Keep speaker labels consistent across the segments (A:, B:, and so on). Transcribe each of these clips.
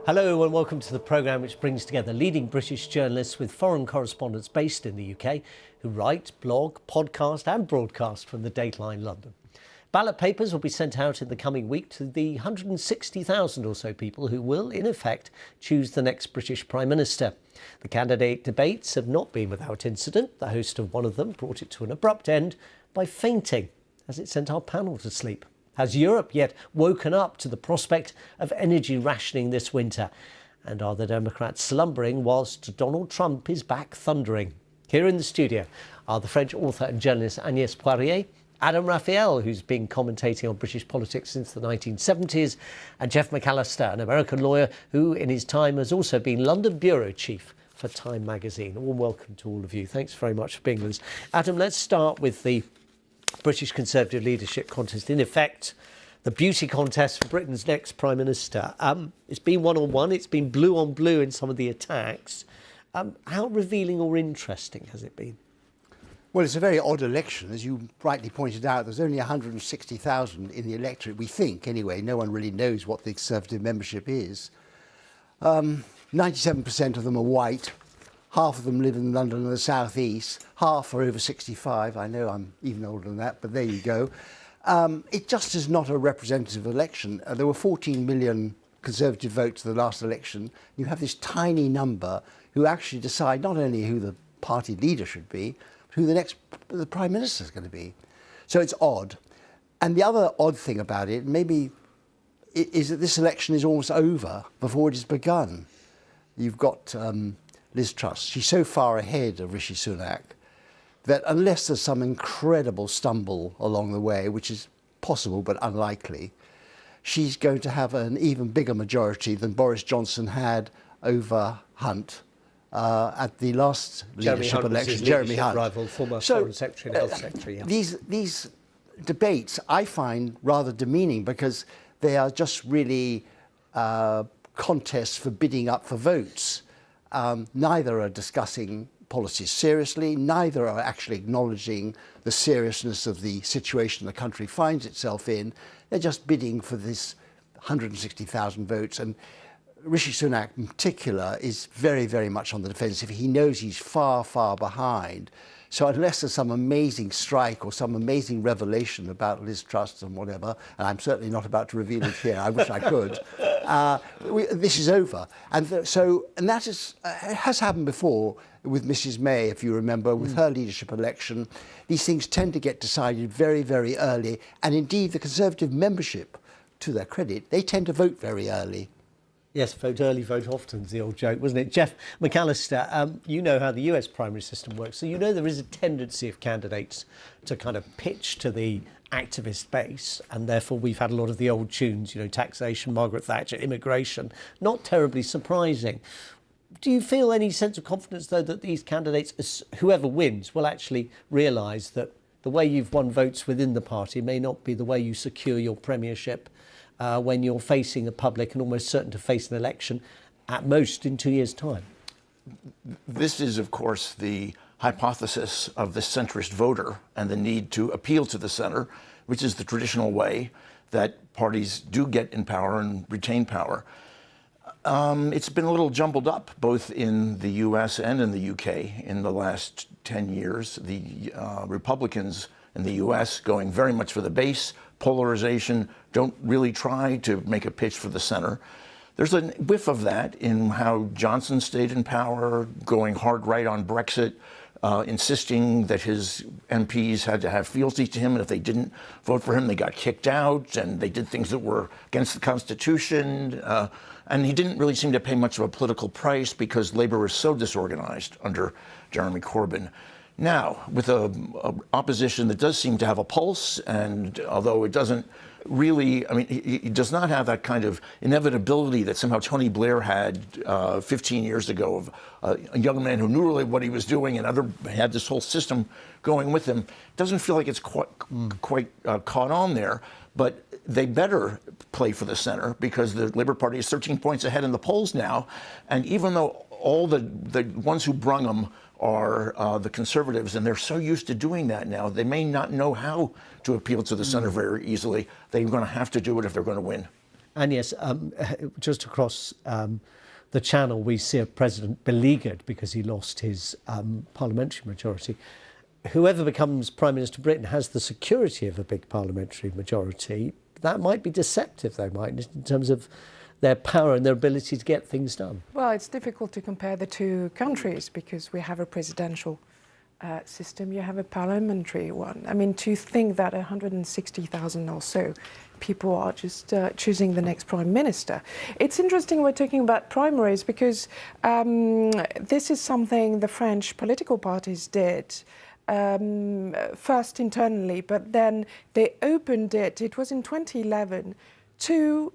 A: Hello and welcome to the programme which brings together leading British journalists with foreign correspondents based in the UK who write, blog, podcast and broadcast from the Dateline London. Ballot papers will be sent out in the coming week to the 160,000 or so people who will, in effect, choose the next British Prime Minister. The candidate debates have not been without incident. The host of one of them brought it to an abrupt end by fainting as it sent our panel to sleep. Has Europe yet woken up to the prospect of energy rationing this winter? And are the Democrats slumbering whilst Donald Trump is back thundering? Here in the studio are the French author and journalist Agnès Poirier, Adam Raphael, who's been commentating on British politics since the 1970s, and Jeff McAllister, an American lawyer who in his time has also been London bureau chief for Time magazine. A warm welcome to all of you. Thanks very much for being with us. Adam, let's start with the British Conservative leadership contest. In effect, the beauty contest for Britain's next Prime Minister. It's been one-on-one, it's been blue on blue in some of the attacks. How revealing or interesting has it been?
B: Well, it's a very odd election. As you rightly pointed out, there's only 160,000 in the electorate, we think, anyway. No one really knows what the Conservative membership is. 97% of them are white. Half of them live in London and the South East. Half are over 65. I know I'm even older than that, but there you go. It just is not a representative election. There were 14 million Conservative votes in the last election. You have this tiny number who actually decide not only who the party leader should be, but who the Prime Minister is going to be. So it's odd. And the other odd thing about it, maybe, is that this election is almost over before it has begun. You've got Liz Truss. She's so far ahead of Rishi Sunak that unless there's some incredible stumble along the way, which is possible but unlikely, she's going to have an even bigger majority than Boris Johnson had over Hunt at the last leadership election.
A: Jeremy Hunt, rival, former Foreign Secretary and Health Secretary. Yeah.
B: These debates I find rather demeaning because they are just really contests for bidding up for votes. Neither are discussing policies seriously, neither are actually acknowledging the seriousness of the situation the country finds itself in. They're just bidding for this 160,000 votes. And Rishi Sunak in particular is very, very much on the defensive. He knows he's far, far behind. So unless there's some amazing strike or some amazing revelation about Liz Truss and whatever, and I'm certainly not about to reveal it here, I wish I could, this is over. And that has happened before with Mrs May, if you remember, with her leadership election. These things tend to get decided very, very early. And indeed, the Conservative membership, to their credit, they tend to vote very early.
A: Yes, vote early, vote often is the old joke, wasn't it? Jeff McAllister, you know how the US primary system works, so you know there is a tendency of candidates to kind of pitch to the activist base, and therefore we've had a lot of the old tunes, you know, taxation, Margaret Thatcher, immigration, not terribly surprising. Do you feel any sense of confidence, though, that these candidates, whoever wins, will actually realise that the way you've won votes within the party may not be the way you secure your premiership when you're facing the public and almost certain to face an election at most in 2 years' time?
C: This is, of course, the hypothesis of the centrist voter and the need to appeal to the center, which is the traditional way that parties do get in power and retain power. It's been a little jumbled up, both in the US and in the UK in the last 10 years. The Republicans in the US going very much for the base, polarization, don't really try to make a pitch for the center. There's a whiff of that in how Johnson stayed in power, going hard right on Brexit, insisting that his MPs had to have fealty to him, and if they didn't vote for him, they got kicked out, and they did things that were against the Constitution. And he didn't really seem to pay much of a political price because Labour was so disorganized under Jeremy Corbyn. Now, with an opposition that does seem to have a pulse, and although it doesn't really, I mean, he does not have that kind of inevitability that somehow Tony Blair had 15 years ago of a young man who knew really what he was doing and had this whole system going with him. Doesn't feel like it's quite caught on there, but they better play for the center because the Labour Party is 13 points ahead in the polls now. And even though all the ones who brung them are the Conservatives, and they're so used to doing that now, they may not know how to appeal to the center very easily. They're going to have to do it if they're going to win.
A: And yes, just across the channel, we see a president beleaguered because he lost his parliamentary majority. Whoever becomes Prime Minister of Britain has the security of a big parliamentary majority. That might be deceptive, though, mightn't it, in terms of their power and their ability to get things done?
D: Well, it's difficult to compare the two countries because we have a presidential system, you have a parliamentary one. I mean, to think that 160,000 or so people are just choosing the next prime minister. It's interesting we're talking about primaries because this is something the French political parties did first internally, but then they opened it was in 2011, to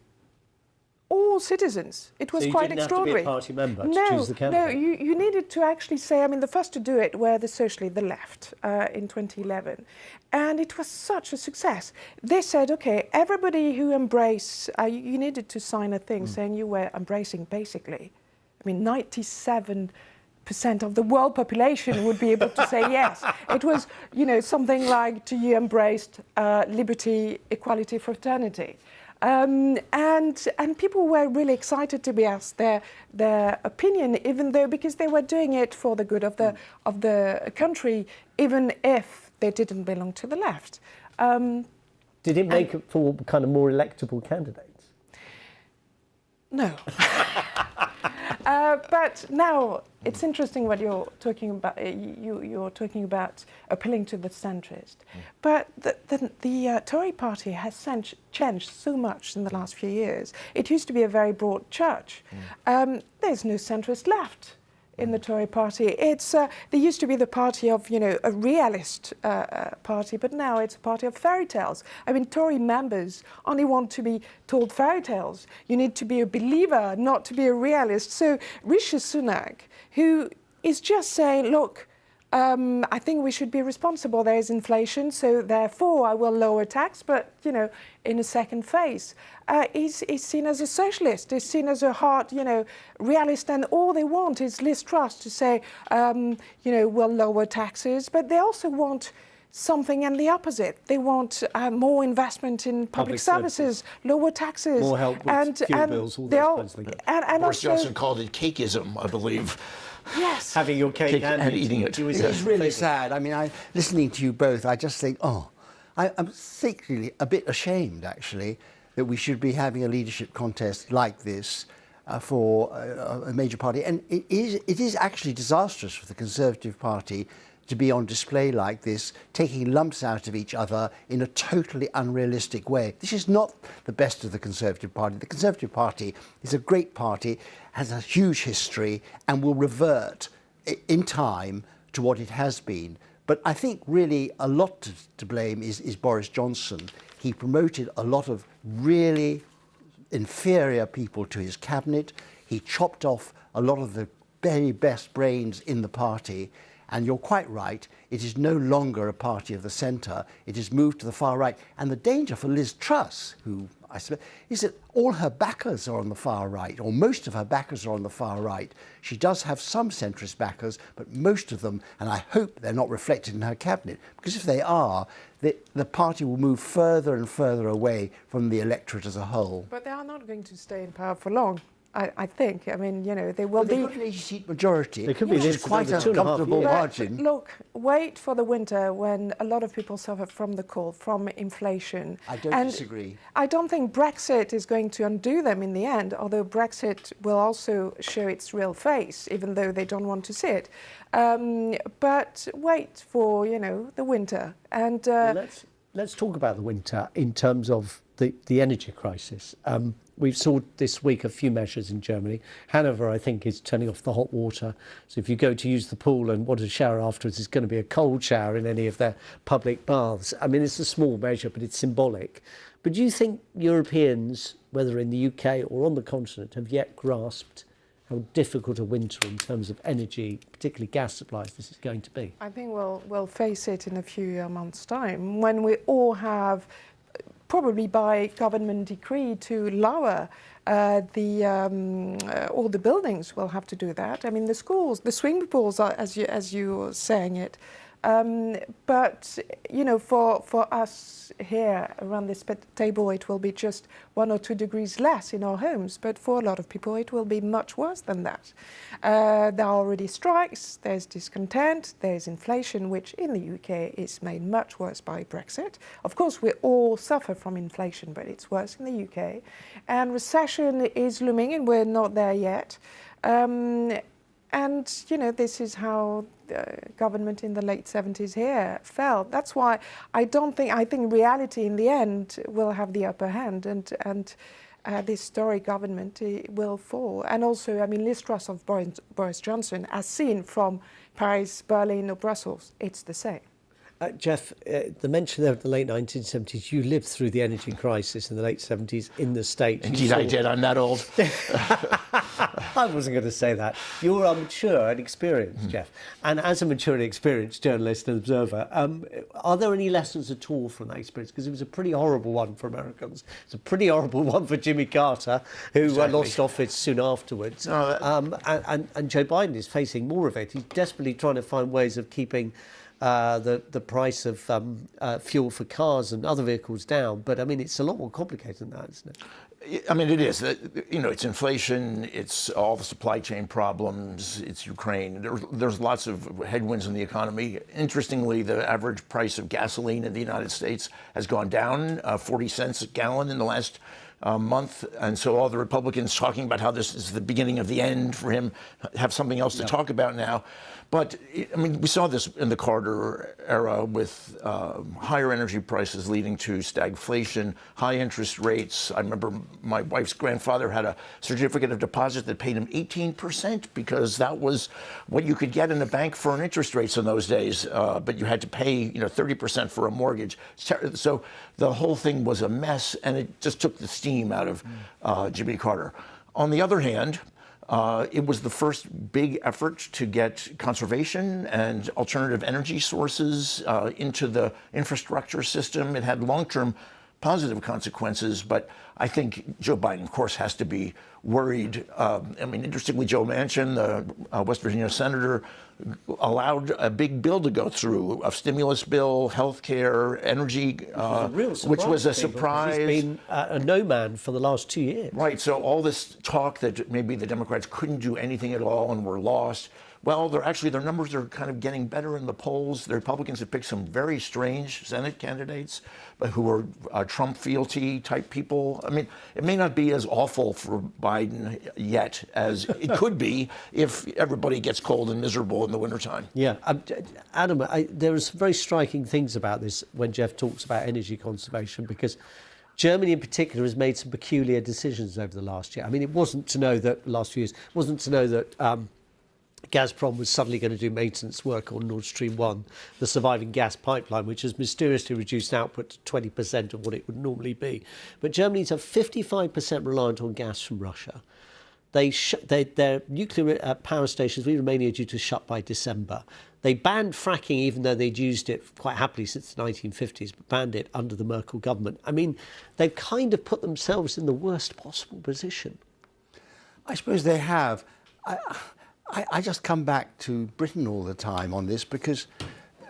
D: all citizens. It was
A: so
D: quite extraordinary.
A: Have to be a party member to choose the candidate?
D: No, you needed to actually say, I mean, the first to do it were the left in 2011. And it was such a success. They said, okay, everybody who embrace, you needed to sign a thing saying you were embracing basically. I mean, 97% of the world population would be able to say yes. It was, you know, something like, do you embraced liberty, equality, fraternity? And people were really excited to be asked their opinion, even though because they were doing it for the good of the country, even if they didn't belong to the left.
A: Did it make it for kind of more electable candidates?
D: No. But now it's interesting what you're talking about. You're talking about appealing to the centrist. But the Tory party has changed so much in the last few years. It used to be a very broad church. There's no centrist left in the Tory party. It's they used to be the party of, you know, a realist party, but now it's a party of fairy tales. I mean, Tory members only want to be told fairy tales. You need to be a believer, not to be a realist. So Rishi Sunak, who is just saying, look, I think we should be responsible. There is inflation, so therefore I will lower tax, but, you know, in a second phase. He's seen as a socialist, he's seen as a hard, you know, realist, and all they want is Liz Truss to say, you know, we'll lower taxes, but they also want something and the opposite. They want more investment in public services, lower taxes.
A: More help with fuel bills, all those kinds of things.
C: And Boris Johnson called it cakeism, I believe.
D: Yes.
A: Having your cake and
C: eating it.
B: It's really sad. I mean, listening to you both, I just think, I'm secretly a bit ashamed, actually, that we should be having a leadership contest like this for a major party. And it is actually disastrous for the Conservative Party to be on display like this, taking lumps out of each other in a totally unrealistic way. This is not the best of the Conservative Party. The Conservative Party is a great party, has a huge history, and will revert in time to what it has been. But I think really a lot to blame is Boris Johnson. He promoted a lot of really inferior people to his cabinet. He chopped off a lot of the very best brains in the party. And you're quite right, it is no longer a party of the centre, it has moved to the far right. And the danger for Liz Truss, who I suppose, is that all her backers are on the far right, or most of her backers are on the far right. She does have some centrist backers, but most of them, and I hope they're not reflected in her cabinet, because if they are, the party will move further and further away from the electorate as a whole.
D: But they are not going to stay in power for long. I think. I mean, you know, they will be.
B: They've got an 80-seat majority.
A: They could be
B: It's quite a comfortable margin.
D: Look, wait for the winter when a lot of people suffer from the cold, from inflation.
B: I don't disagree.
D: I don't think Brexit is going to undo them in the end, although Brexit will also show its real face, even though they don't want to see it. But wait for, you know, the winter. And
A: let's talk about the winter in terms of the energy crisis. We saw this week a few measures in Germany. Hanover, I think, is turning off the hot water. So if you go to use the pool and want to shower afterwards, it's going to be a cold shower in any of their public baths. I mean, it's a small measure, but it's symbolic. But do you think Europeans, whether in the UK or on the continent, have yet grasped how difficult a winter in terms of energy, particularly gas supplies, this is going to be?
D: I think we'll face it in a few months' time when we all have, probably by government decree, to lower all the buildings will have to do that. I mean, the schools, the swimming pools, are, as you were saying it, But, you know, for us here around this table, it will be just 1 or 2 degrees less in our homes. But for a lot of people, it will be much worse than that. There are already strikes, there's discontent, there's inflation, which in the UK is made much worse by Brexit. Of course, we all suffer from inflation, but it's worse in the UK. And recession is looming, and we're not there yet. And, you know, this is how the government in the late 70s here felt. That's why I think reality in the end will have the upper hand, and this Tory government will fall. And also, I mean, Liz Truss of Boris Johnson, as seen from Paris, Berlin or Brussels, it's the same.
A: Jeff, the mention there of the late 1970s, you lived through the energy crisis in the late 70s in the States.
C: Indeed, I did. I'm that old.
A: I wasn't going to say that. You're mature and experienced, Jeff. And as a mature and experienced journalist and observer, are there any lessons at all from that experience? Because it was a pretty horrible one for Americans. It's a pretty horrible one for Jimmy Carter, who lost office soon afterwards. And Joe Biden is facing more of it. He's desperately trying to find ways of keeping the price of fuel for cars and other vehicles down. But, I mean, it's a lot more complicated than that, isn't it?
C: I mean, it is. You know, it's inflation, it's all the supply chain problems, it's Ukraine. There's lots of headwinds in the economy. Interestingly, the average price of gasoline in the United States has gone down 40 cents a gallon in the last month. And so all the Republicans talking about how this is the beginning of the end for him have something else to talk about now. But, I mean, we saw this in the Carter era with higher energy prices leading to stagflation, high interest rates. I remember my wife's grandfather had a certificate of deposit that paid him 18% because that was what you could get in a bank for an interest rates in those days. But you had to pay, you know, 30% for a mortgage. So the whole thing was a mess, and it just took the steam out of Jimmy Carter. On the other hand, it was the first big effort to get conservation and alternative energy sources into the infrastructure system. It had long-term positive consequences, but I think Joe Biden, of course, has to be worried. I mean, interestingly, Joe Manchin, the West Virginia senator, allowed a big bill to go through, a stimulus bill, health care, energy, which was a surprise.
A: He's been a no man for the last 2 years.
C: Right, so all this talk that maybe the Democrats couldn't do anything at all and were lost, well, their numbers are kind of getting better in the polls. The Republicans have picked some very strange Senate candidates who are Trump fealty type people. I mean, it may not be as awful for Biden yet as it could be if everybody gets cold and miserable in the wintertime.
A: Yeah. Adam, there are some very striking things about this when Jeff talks about energy conservation, because Germany in particular has made some peculiar decisions over the last year. I mean, it wasn't to know that Gazprom was suddenly going to do maintenance work on Nord Stream 1, the surviving gas pipeline, which has mysteriously reduced output to 20% of what it would normally be. But Germany's 55% reliant on gas from Russia. Their nuclear power stations in Romania are due to shut by December. They banned fracking, even though they'd used it quite happily since the 1950s, but banned it under the Merkel government. I mean, they've kind of put themselves in the worst possible position.
B: I suppose they have. I just come back to Britain all the time on this, because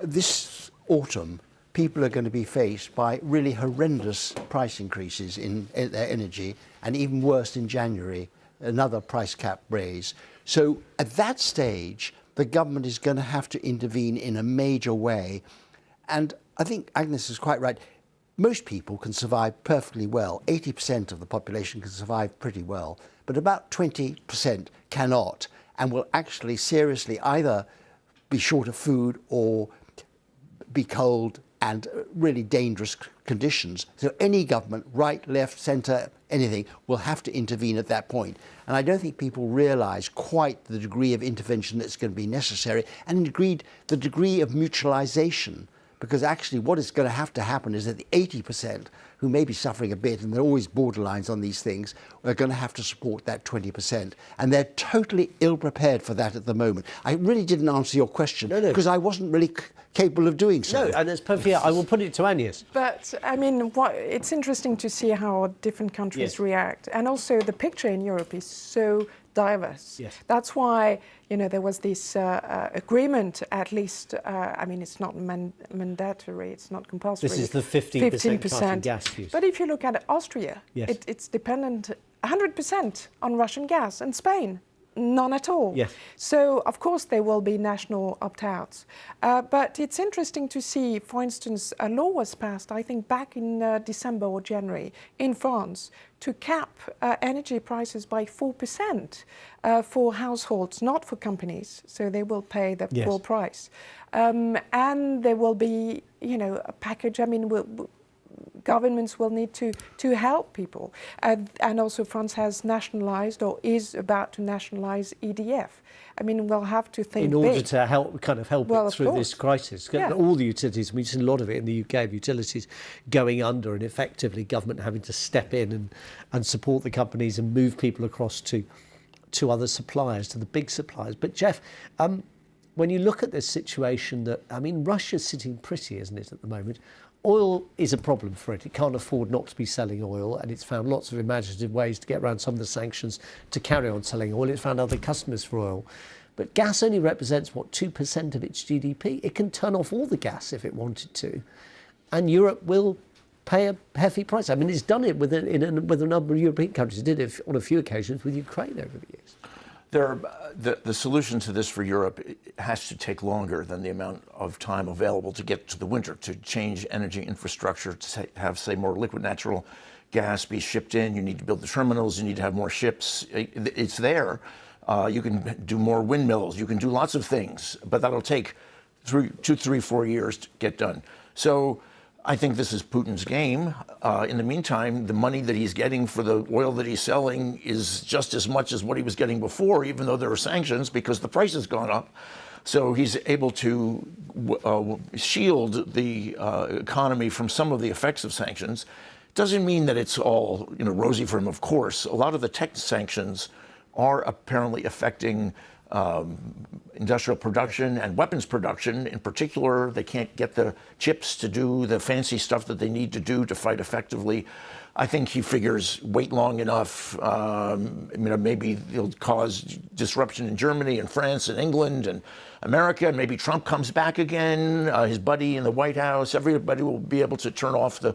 B: this autumn people are going to be faced by really horrendous price increases in their energy, and even worse in January, another price cap raise. So at that stage, the government is going to have to intervene in a major way. And I think Agnes is quite right. Most people can survive perfectly well. 80% of the population can survive pretty well, but about 20% cannot, and will actually seriously either be short of food or be cold and really dangerous conditions. So any government, right, left, centre, anything, will have to intervene at that point. And I don't think people realise quite the degree of intervention that's going to be necessary, and the degree of mutualisation. Because actually what is going to have to happen is that the 80% who may be suffering a bit, and there are always borderlines on these things, are going to have to support that 20%. And they're totally ill-prepared for that at the moment. I really didn't answer your question, because I wasn't really capable of doing so.
A: No, and it's perfectly. I will put it to Agnes.
D: But, I mean, it's interesting to see how different countries react. And also the picture in Europe is so diverse.
A: Yes.
D: That's why, there was this agreement, at least, it's not mandatory, it's not compulsory.
A: This is the 15% cut in gas use.
D: But if you look at Austria,
A: yes.
D: it's dependent 100% on Russian gas, and Spain, none at all.
A: Yes.
D: So, of course, there will be national opt-outs. But it's interesting to see, for instance, a law was passed, I think, back in December or January in France to cap energy prices by 4% for households, not for companies. So they will pay the
A: yes.
D: full price. And there will be, a package. Governments will need to help people. And also France has nationalized or is about to nationalize EDF. We'll have to think
A: in order
D: big.
A: to help it through this crisis.
D: Yeah.
A: All the utilities, we've seen a lot of it in the UK, of utilities going under, and effectively government having to step in and support the companies and move people across to other suppliers, to the big suppliers. But Jeff, when you look at this situation, Russia's sitting pretty, isn't it, at the moment? Oil is a problem for it. It can't afford not to be selling oil, and it's found lots of imaginative ways to get around some of the sanctions to carry on selling oil. It's found other customers for oil. But gas only represents, 2% of its GDP? It can turn off all the gas if it wanted to. And Europe will pay a hefty price. It's done it with a number of European countries. It did it on a few occasions with Ukraine over the years.
C: The solution to this for Europe has to take longer than the amount of time available to get to the winter, to change energy infrastructure, to have, say, more liquid natural gas be shipped in. You need to build the terminals. You need to have more ships. It's there. You can do more windmills. You can do lots of things, but that'll take 2, 3, 4 years to get done. So I think this is Putin's game. In the meantime, the money that he's getting for the oil that he's selling is just as much as what he was getting before, even though there are sanctions, because the price has gone up. So he's able to shield the economy from some of the effects of sanctions. Doesn't mean that it's all rosy for him, of course. A lot of the tech sanctions are apparently affecting industrial production and weapons production. In particular, they can't get the chips to do the fancy stuff that they need to do to fight effectively. I think he figures wait long enough. Maybe he'll cause disruption in Germany and France and England and America. Maybe Trump comes back again, his buddy in the White House. Everybody will be able to turn off the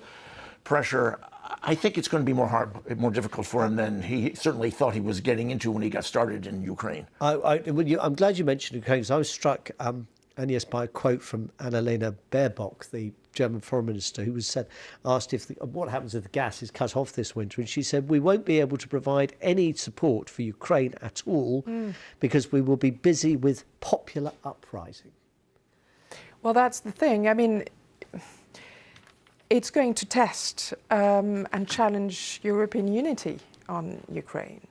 C: pressure. I think it's going to be more difficult for him than he certainly thought he was getting into when he got started in Ukraine.
A: I'm glad you mentioned Ukraine, because I was struck, by a quote from Annalena Baerbock, the German foreign minister, who asked what happens if the gas is cut off this winter, and she said, we won't be able to provide any support for Ukraine at all because we will be busy with popular uprising.
D: Well, that's the thing. It's going to test and challenge European unity on Ukraine.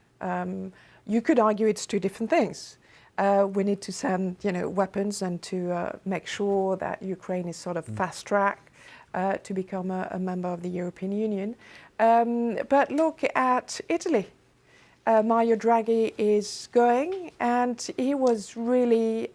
D: You could argue it's two different things. We need to send, weapons and to make sure that Ukraine is sort of fast-tracked to become a member of the European Union. But look at Italy. Mario Draghi is going, and he was really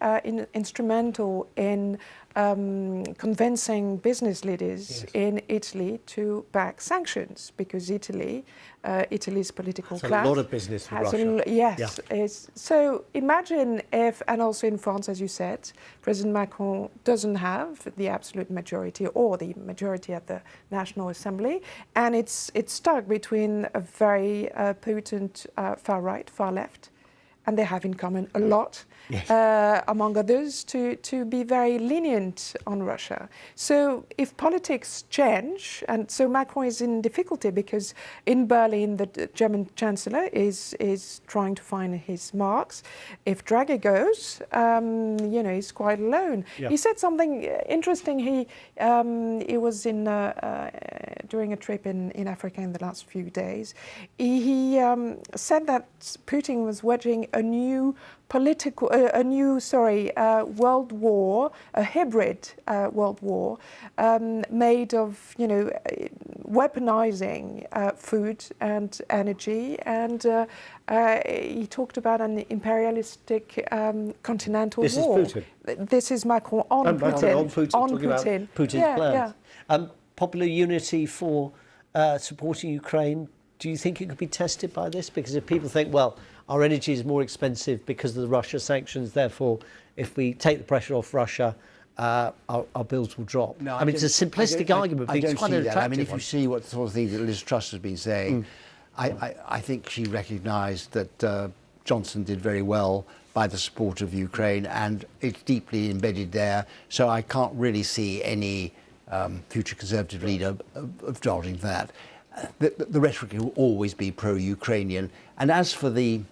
D: instrumental in convincing business leaders in Italy to back sanctions, because Italy's political class
A: a lot of business with Russia.
D: Yes. So imagine if, and also in France, as you said, President Macron doesn't have the absolute majority or the majority at the National Assembly, and it's stuck between a very potent far right, far left, and they have in common a lot, among others, to be very lenient on Russia. So if politics change, and so Macron is in difficulty because in Berlin the German Chancellor is trying to find his marks. If Draghi goes, he's quite alone. Yeah. He said something interesting. He was during a trip in Africa in the last few days. He said that Putin was waging a new world war, a hybrid world war, made of, weaponizing food and energy, and he talked about an imperialistic continental war.
A: This is Putin.
D: This is Macron on Putin.
A: On Putin. Putin's plans. Yeah. Popular unity for supporting Ukraine. Do you think it could be tested by this? Because if people think, well, our energy is more expensive because of the Russia sanctions. Therefore, if we take the pressure off Russia, our bills will drop.
B: No,
A: I mean, it's a simplistic argument, but
B: I
A: it's
B: don't
A: quite
B: see
A: an
B: that.
A: attractive
B: I mean, if
A: one.
B: you see what sort of thing that Liz Truss has been saying, I think she recognised that Johnson did very well by the support of Ukraine, and it's deeply embedded there. So I can't really see any future Conservative leader of dodging that. The rhetoric will always be pro-Ukrainian. And as for the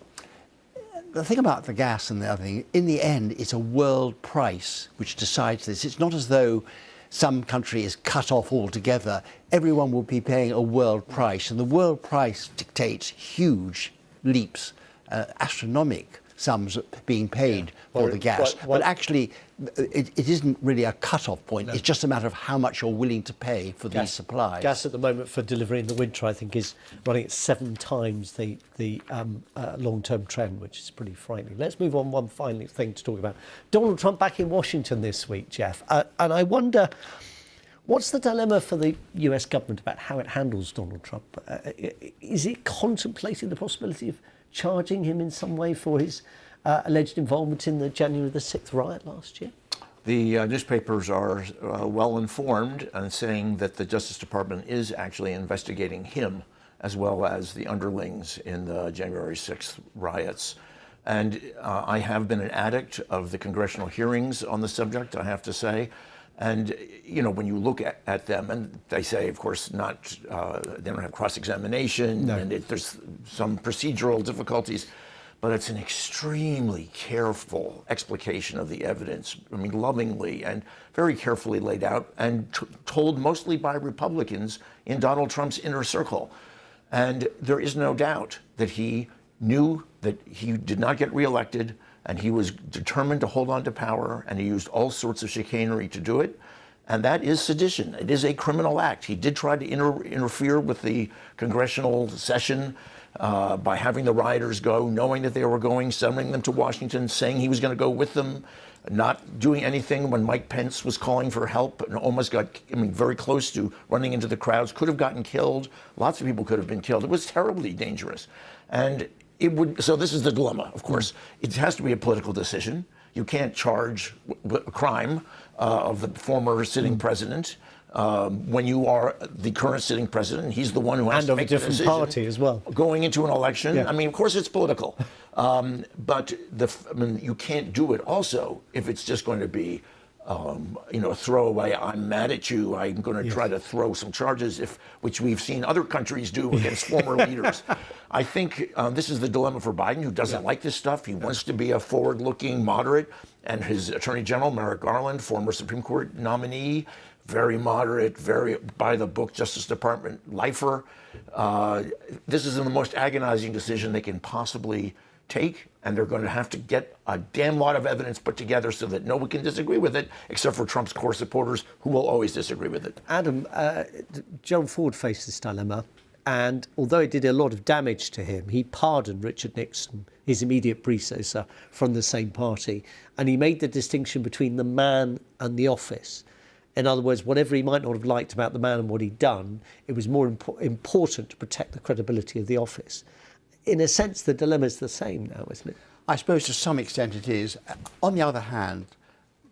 B: thing about the gas and the other thing, in the end, it's a world price which decides this. It's not as though some country is cut off altogether. Everyone will be paying a world price, and the world price dictates huge leaps, astronomical sums being paid for the gas. But actually, it isn't really a cut-off point. No. It's just a matter of how much you're willing to pay for these supplies.
A: Gas at the moment for delivery in the winter, I think, is running at 7 times the long-term trend, which is pretty frightening. Let's move on one final thing to talk about. Donald Trump back in Washington this week, Jeff. And I wonder, what's the dilemma for the US government about how it handles Donald Trump? Is it contemplating the possibility of charging him in some way for his alleged involvement in the January the 6th riot last year?
C: The newspapers are well informed and saying that the Justice Department is actually investigating him as well as the underlings in the January 6th riots. And I have been an addict of the congressional hearings on the subject, I have to say. And, you know, when you look at them, and they say, of course, they don't have cross-examination, and there's some procedural difficulties, but it's an extremely careful explication of the evidence. I mean, lovingly and very carefully laid out and told mostly by Republicans in Donald Trump's inner circle. And there is no doubt that he knew that he did not get reelected, and he was determined to hold on to power, and he used all sorts of chicanery to do it. And that is sedition. It is a criminal act. He did try to interfere with the congressional session by having the rioters go, knowing that they were going, summoning them to Washington, saying he was going to go with them, not doing anything when Mike Pence was calling for help and almost got, very close to running into the crowds, could have gotten killed. Lots of people could have been killed. It was terribly dangerous. And so this is the dilemma, of course. It has to be a political decision. You can't charge a crime of the former sitting president when you are the current sitting president. He's the one who has to make the decision.
A: And of a different party as well.
C: Going into an election.
A: Yeah.
C: I mean, of course it's political. But you can't do it also if it's just going to be throwaway. I'm mad at you. I'm going to try to throw some charges, which we've seen other countries do against former leaders. I think this is the dilemma for Biden, who doesn't like this stuff. He wants to be a forward-looking moderate, and his Attorney General, Merrick Garland, former Supreme Court nominee, very moderate, very by-the-book Justice Department lifer. This is the most agonizing decision they can possibly take, and they're going to have to get a damn lot of evidence put together so that no one can disagree with it, except for Trump's core supporters, who will always disagree with it.
A: Adam, Gerald Ford faced this dilemma, and although it did a lot of damage to him, he pardoned Richard Nixon, his immediate predecessor, from the same party, and he made the distinction between the man and the office. In other words, whatever he might not have liked about the man and what he'd done, it was more important to protect the credibility of the office. In a sense, the dilemma's the same now, isn't it?
B: I suppose to some extent it is. On the other hand,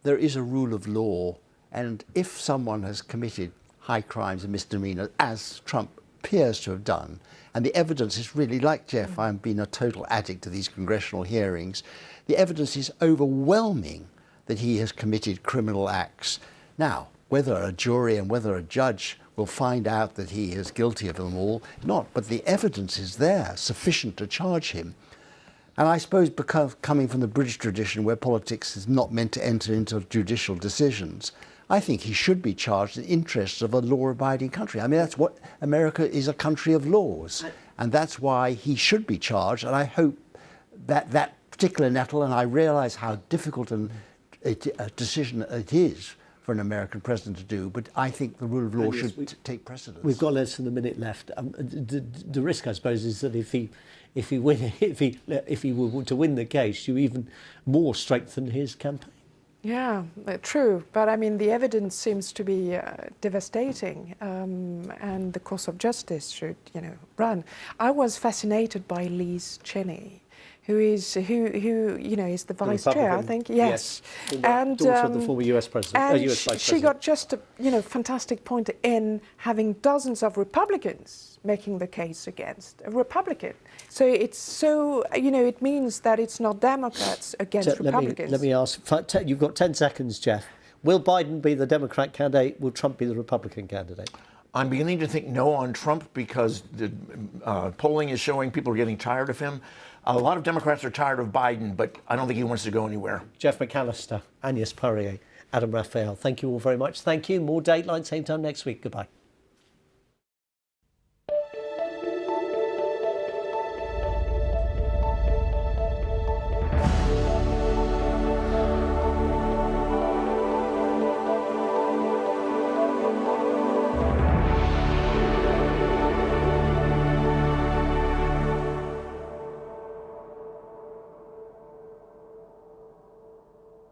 B: there is a rule of law, and if someone has committed high crimes and misdemeanors, as Trump appears to have done, and the evidence is really, like Jeff, I've been a total addict to these congressional hearings, the evidence is overwhelming that he has committed criminal acts. Now, whether a jury and whether a judge will find out that he is guilty of them all, not, but the evidence is there, sufficient to charge him. And I suppose because coming from the British tradition, where politics is not meant to enter into judicial decisions, I think he should be charged in the interests of a law-abiding country. I mean, that's what America is, a country of laws. And that's why he should be charged. And I hope that that particular nettle, and I realise how difficult a decision it is for an American president to do, but I think the rule of law should take precedence.
A: We've got less than a minute left. The risk, I suppose, is that if he were to win the case, you even more strengthen his campaign.
D: Yeah, true. But I mean, the evidence seems to be devastating, and the course of justice should, run. I was fascinated by Liz Cheney. who is the vice chair, I think. Yes,
A: and daughter of the former US president.
D: And
A: US vice
D: she
A: president.
D: got just a fantastic point in having dozens of Republicans making the case against a Republican. So it means that it's not Democrats against Republicans.
A: Let me ask. You've got 10 seconds, Jeff. Will Biden be the Democrat candidate? Will Trump be the Republican candidate?
C: I'm beginning to think no on Trump because the polling is showing people are getting tired of him. A lot of Democrats are tired of Biden, but I don't think he wants to go anywhere.
A: Jeff McAllister, Agnes Poirier, Adam Raphael, thank you all very much. Thank you. More Dateline, same time next week. Goodbye.